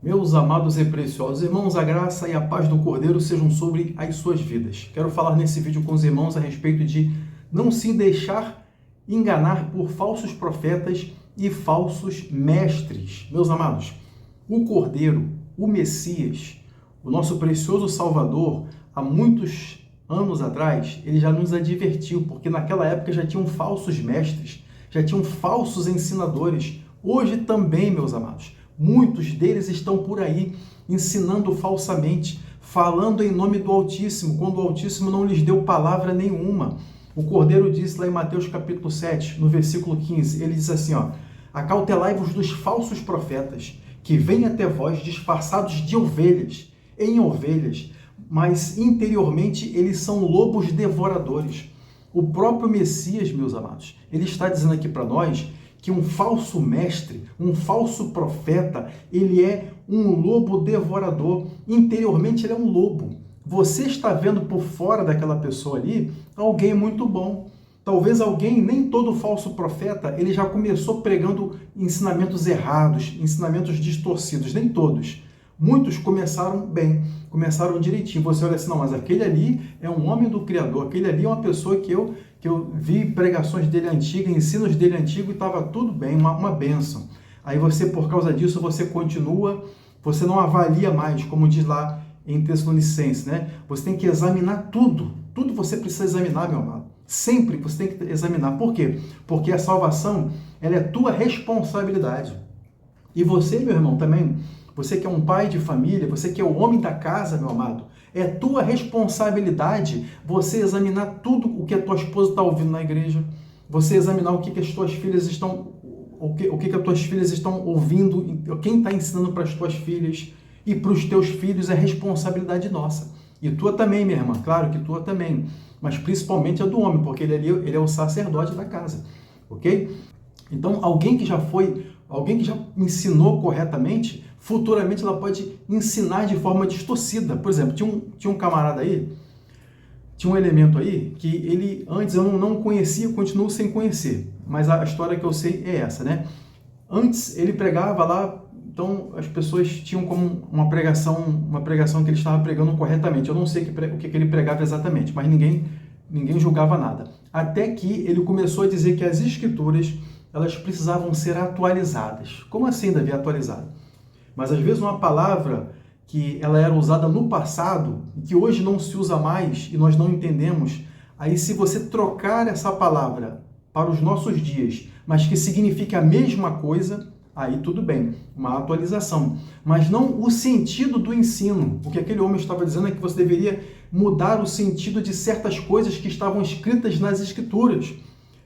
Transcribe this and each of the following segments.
Meus amados e preciosos irmãos, a graça e a paz do Cordeiro sejam sobre as suas vidas. Quero falar nesse vídeo com os irmãos a respeito de não se deixar enganar por falsos profetas e falsos mestres. Meus amados, o Cordeiro, o Messias, o nosso precioso Salvador, há muitos anos atrás, ele já nos advertiu, porque naquela época já tinham falsos mestres, já tinham falsos ensinadores. Hoje também, meus amados, muitos deles estão por aí ensinando falsamente, falando em nome do Altíssimo, quando o Altíssimo não lhes deu palavra nenhuma. O Cordeiro disse lá em Mateus capítulo 7, no versículo 15, ele diz assim, acautelai-vos dos falsos profetas, que vêm até vós disfarçados de ovelhas, em ovelhas, mas interiormente eles são lobos devoradores. O próprio Messias, meus amados, ele está dizendo aqui para nós que um falso mestre, um falso profeta, ele é um lobo devorador. Interiormente ele é um lobo. Você está vendo por fora daquela pessoa ali alguém muito bom. Talvez alguém, nem todo falso profeta, ele já começou pregando ensinamentos errados, ensinamentos distorcidos, nem todos. Muitos começaram bem, começaram direitinho. Você olha assim, não, mas aquele ali é um homem do Criador, aquele ali é uma pessoa que eu vi pregações dele antigas, ensinos dele antigo e estava tudo bem, uma bênção. Aí você, por causa disso, você continua, você não avalia mais, como diz lá em Tessalonicenses, né? Você tem que examinar tudo, tudo você precisa examinar, meu amado. Sempre você tem que examinar. Por quê? Porque a salvação, ela é tua responsabilidade. E você, meu irmão, também, você que é um pai de família, você que é o homem da casa, meu amado, é tua responsabilidade você examinar tudo o que a tua esposa está ouvindo na igreja, você examinar o que as tuas filhas estão, o que as tuas filhas estão ouvindo, quem está ensinando para as tuas filhas e para os teus filhos é responsabilidade nossa. E tua também, minha irmã, claro que tua também, mas principalmente a do homem, porque ele é o sacerdote da casa, ok? Então, alguém que já ensinou corretamente, futuramente ela pode ensinar de forma distorcida. Por exemplo, tinha um camarada aí, tinha um elemento aí, que ele, antes eu não conhecia, continuo sem conhecer, mas a história que eu sei é essa, né? Antes ele pregava lá, então as pessoas tinham como uma pregação que ele estava pregando corretamente. Eu não sei o que ele pregava exatamente, mas ninguém julgava nada. Até que ele começou a dizer que as escrituras, elas precisavam ser atualizadas. Como assim, Davi, atualizada? Mas às vezes uma palavra que ela era usada no passado, e que hoje não se usa mais e nós não entendemos, aí se você trocar essa palavra para os nossos dias, mas que signifique a mesma coisa, aí tudo bem, uma atualização. Mas não o sentido do ensino. O que aquele homem estava dizendo é que você deveria mudar o sentido de certas coisas que estavam escritas nas Escrituras.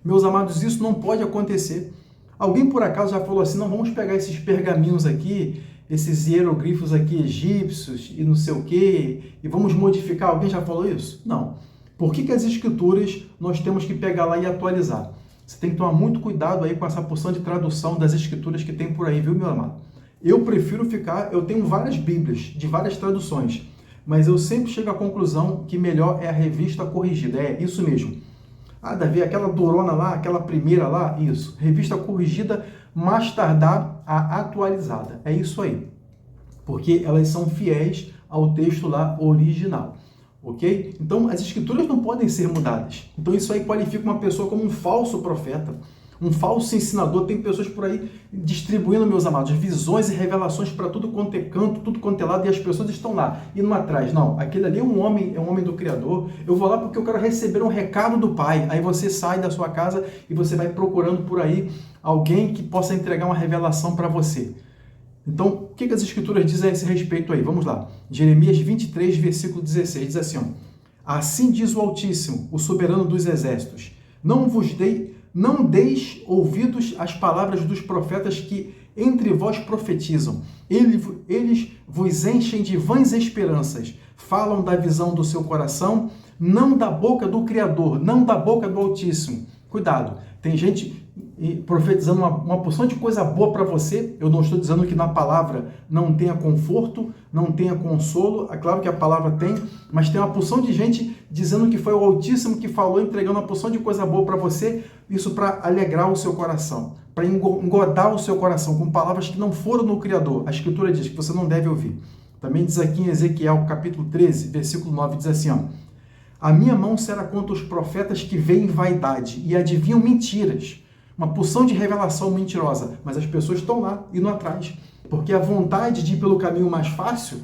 Meus amados, isso não pode acontecer. Alguém por acaso já falou assim, não, vamos pegar esses pergaminhos aqui, esses hieroglifos aqui egípcios e não sei o quê, e vamos modificar? Alguém já falou isso? Não. Por que as Escrituras nós temos que pegar lá e atualizar? Você tem que tomar muito cuidado aí com essa porção de tradução das Escrituras que tem por aí, viu, meu amado? Eu tenho várias Bíblias, de várias traduções, mas eu sempre chego à conclusão que melhor é a revista corrigida, é isso mesmo. Ah, Davi, aquela durona lá, aquela primeira lá, isso. Revista corrigida, mais tardar a atualizada. É isso aí. Porque elas são fiéis ao texto lá original. Ok? Então, as escrituras não podem ser mudadas. Então, isso aí qualifica uma pessoa como um falso profeta, um falso ensinador. Tem pessoas por aí distribuindo, meus amados, visões e revelações para tudo quanto é canto, tudo quanto é lado, e as pessoas estão lá, indo atrás. Não, aquele ali é um homem do Criador. Eu vou lá porque eu quero receber um recado do Pai. Aí você sai da sua casa e você vai procurando por aí alguém que possa entregar uma revelação para você. Então, o que as Escrituras dizem a esse respeito aí? Vamos lá. Jeremias 23, versículo 16, diz assim, assim diz o Altíssimo, o soberano dos exércitos, não deis ouvidos às palavras dos profetas que entre vós profetizam. Eles vos enchem de vãs esperanças, falam da visão do seu coração, não da boca do Criador, não da boca do Altíssimo. Cuidado, tem gente profetizando uma porção de coisa boa para você. Eu não estou dizendo que na palavra não tenha conforto, não tenha consolo. É claro que a palavra tem, mas tem uma porção de gente dizendo que foi o Altíssimo que falou, entregando uma porção de coisa boa para você, isso para alegrar o seu coração, para engodar o seu coração com palavras que não foram no Criador. A Escritura diz que você não deve ouvir. Também diz aqui em Ezequiel, capítulo 13, versículo 9, diz assim, ó, a minha mão será contra os profetas que veem vaidade e adivinham mentiras. Uma porção de revelação mentirosa. Mas as pessoas estão lá, indo atrás. Porque a vontade de ir pelo caminho mais fácil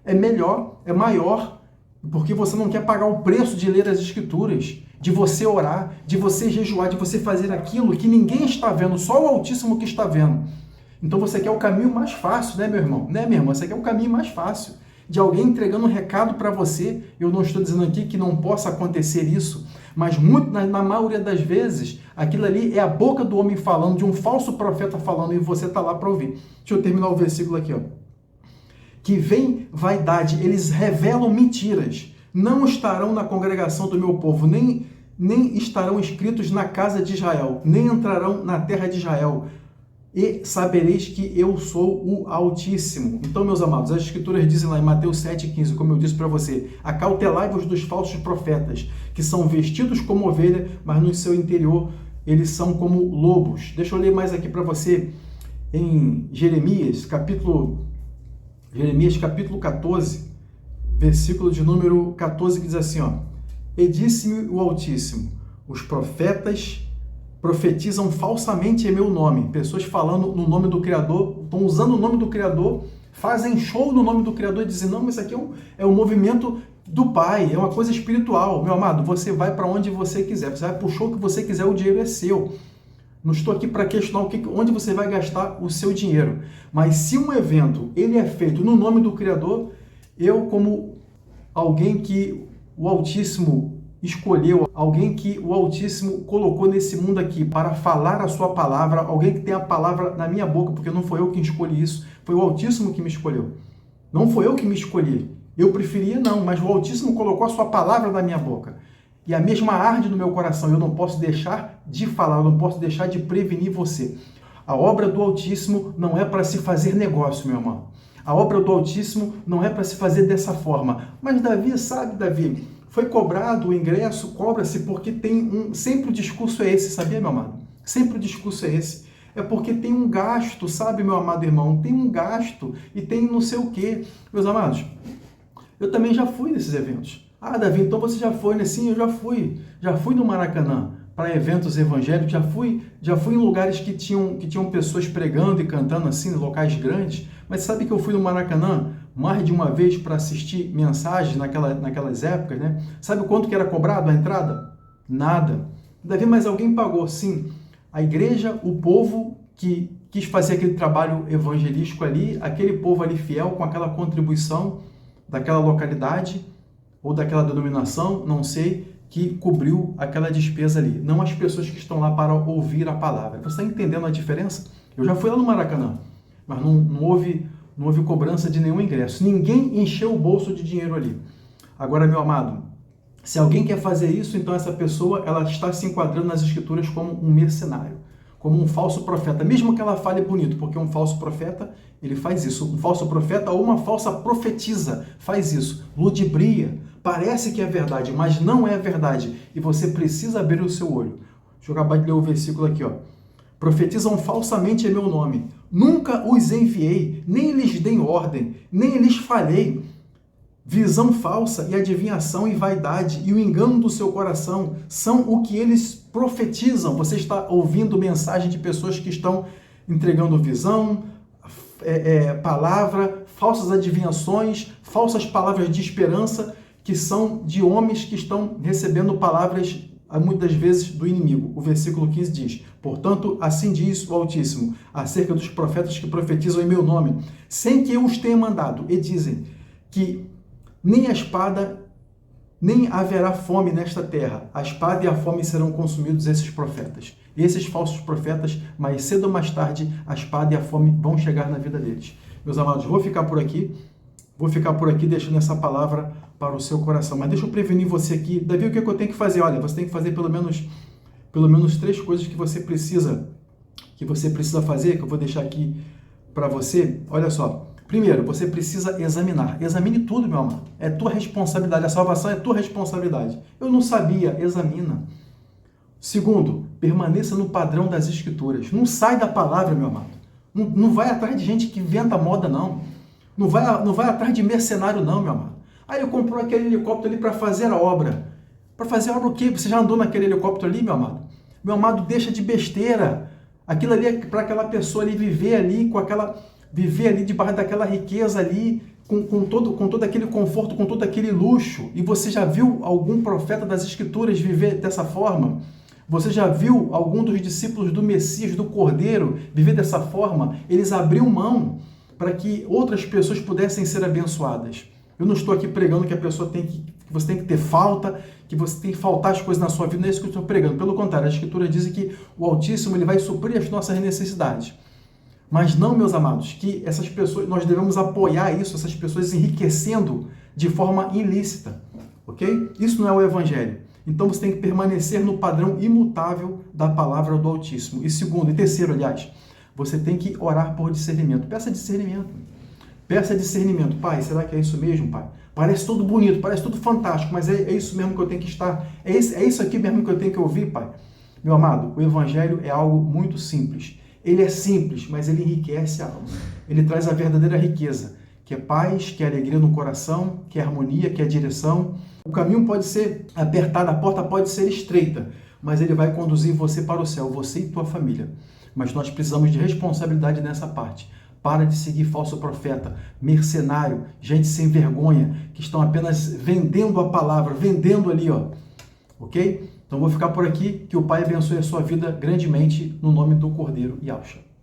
é melhor, é maior, porque você não quer pagar o preço de ler as Escrituras, de você orar, de você jejuar, de você fazer aquilo que ninguém está vendo, só o Altíssimo que está vendo. Então você quer o caminho mais fácil, né, meu irmão? Né, minha irmã? Você quer o caminho mais fácil, de alguém entregando um recado para você. Eu não estou dizendo aqui que não possa acontecer isso, mas muito, na maioria das vezes, aquilo ali é a boca do homem falando, de um falso profeta falando, e você está lá para ouvir. Deixa eu terminar o versículo aqui, ó. Que vem vaidade, eles revelam mentiras, não estarão na congregação do meu povo, nem estarão inscritos na casa de Israel, nem entrarão na terra de Israel, e sabereis que eu sou o Altíssimo. Então, meus amados, as Escrituras dizem lá em Mateus 7,15, como eu disse para você, acautelai-vos dos falsos profetas, que são vestidos como ovelha, mas no seu interior eles são como lobos. Deixa eu ler mais aqui para você, em Jeremias capítulo 14, versículo de número 14, que diz assim, ó, e disse-me o Altíssimo, os profetas profetizam falsamente em meu nome. Pessoas falando no nome do Criador, estão usando o nome do Criador, fazem show no nome do Criador e dizem, não, mas isso aqui é um movimento do Pai, é uma coisa espiritual. Meu amado, você vai para onde você quiser, você vai para o show que você quiser, o dinheiro é seu. Não estou aqui para questionar onde você vai gastar o seu dinheiro. Mas se um evento ele é feito no nome do Criador, eu, como alguém que o Altíssimo escolheu, alguém que o Altíssimo colocou nesse mundo aqui para falar a sua palavra, alguém que tem a palavra na minha boca, porque não foi eu que escolhi isso, foi o Altíssimo que me escolheu. Não foi eu que me escolhi. Eu preferia não, mas o Altíssimo colocou a sua palavra na minha boca. E a mesma arde no meu coração. Eu não posso deixar de falar, eu não posso deixar de prevenir você. A obra do Altíssimo não é para se fazer negócio, meu irmão. A obra do Altíssimo não é para se fazer dessa forma. Mas Davi, sabe, Davi, foi cobrado o ingresso, cobra-se porque tem sempre o discurso é esse, sabia, meu amado? Sempre o discurso é esse. É porque tem um gasto, sabe, meu amado irmão? Tem um gasto e tem não sei o quê. Meus amados, eu também já fui nesses eventos. Ah, Davi, então você já foi, né? Sim, eu já fui. Já fui no Maracanã para eventos evangélicos, já fui em lugares que tinham pessoas pregando e cantando assim, em locais grandes. Mas sabe que eu fui no Maracanã mais de uma vez para assistir mensagens naquelas épocas, né? Sabe quanto que era cobrado a entrada? Nada. Davi, mas alguém pagou? Sim. A igreja, o povo que quis fazer aquele trabalho evangelístico ali, aquele povo ali fiel com aquela contribuição daquela localidade ou daquela denominação, não sei, que cobriu aquela despesa ali. Não as pessoas que estão lá para ouvir a palavra. Você está entendendo a diferença? Eu já fui lá no Maracanã, mas não houve cobrança de nenhum ingresso. Ninguém encheu o bolso de dinheiro ali. Agora, meu amado, se alguém quer fazer isso, então essa pessoa ela está se enquadrando nas Escrituras como um mercenário, como um falso profeta, mesmo que ela fale bonito, porque um falso profeta, ele faz isso. Um falso profeta ou uma falsa profetisa faz isso, ludibria, parece que é verdade, mas não é verdade, e você precisa abrir o seu olho. Deixa eu acabar de ler o versículo aqui, ó. Profetizam falsamente em meu nome, nunca os enviei, nem lhes dei ordem, nem lhes falei. Visão falsa e adivinhação e vaidade e o engano do seu coração são o que eles profetizam. Você está ouvindo mensagem de pessoas que estão entregando visão, palavra, falsas adivinhações, falsas palavras de esperança, que são de homens que estão recebendo palavras, muitas vezes, do inimigo. O versículo 15 diz, portanto, assim diz o Altíssimo, acerca dos profetas que profetizam em meu nome, sem que eu os tenha mandado, e dizem que nem a espada, nem haverá fome nesta terra. A espada e a fome serão consumidos esses profetas. Esses falsos profetas, mais cedo ou mais tarde, a espada e a fome vão chegar na vida deles. Meus amados, vou ficar por aqui deixando essa palavra para o seu coração. Mas deixa eu prevenir você aqui. Davi, o que eu tenho que fazer? Olha, você tem que fazer pelo menos 3 coisas que você precisa fazer, que eu vou deixar aqui para você. Olha só. Primeiro, você precisa examinar. Examine tudo, meu amado. É tua responsabilidade. A salvação é tua responsabilidade. Eu não sabia. Examina. Segundo, permaneça no padrão das Escrituras. Não sai da palavra, meu amado. Não vai atrás de gente que inventa moda, não. Não vai atrás de mercenário, não, meu amado. Aí eu comprou aquele helicóptero ali para fazer a obra. Para fazer a obra o quê? Você já andou naquele helicóptero ali, meu amado? Meu amado, deixa de besteira. Aquilo ali é para aquela pessoa ali viver ali viver ali debaixo daquela riqueza ali, com todo aquele conforto, com todo aquele luxo. E você já viu algum profeta das Escrituras viver dessa forma? Você já viu algum dos discípulos do Messias, do Cordeiro, viver dessa forma? Eles abriam mão para que outras pessoas pudessem ser abençoadas. Eu não estou aqui pregando que você tem que ter falta, que você tem que faltar as coisas na sua vida. Não é isso que eu estou pregando. Pelo contrário, a Escritura diz que o Altíssimo ele vai suprir as nossas necessidades. Mas não, meus amados, que essas pessoas, nós devemos apoiar isso, essas pessoas enriquecendo de forma ilícita, ok? Isso não é o Evangelho. Então você tem que permanecer no padrão imutável da palavra do Altíssimo. E segundo, e terceiro, aliás, você tem que orar por discernimento. Peça discernimento. Peça discernimento. Pai, será que é isso mesmo, Pai? Parece tudo bonito, parece tudo fantástico, mas é isso mesmo que eu tenho que estar? É isso aqui mesmo que eu tenho que ouvir, Pai? Meu amado, o Evangelho é algo muito simples. Ele é simples, mas ele enriquece a alma. Ele traz a verdadeira riqueza, que é paz, que é alegria no coração, que é harmonia, que é direção. O caminho pode ser apertado, a porta pode ser estreita, mas ele vai conduzir você para o céu, você e tua família. Mas nós precisamos de responsabilidade nessa parte. Para de seguir falso profeta, mercenário, gente sem vergonha, que estão apenas vendendo a palavra, vendendo ali, ó. Ok? Então vou ficar por aqui, que o Pai abençoe a sua vida grandemente, no nome do Cordeiro Yahushua.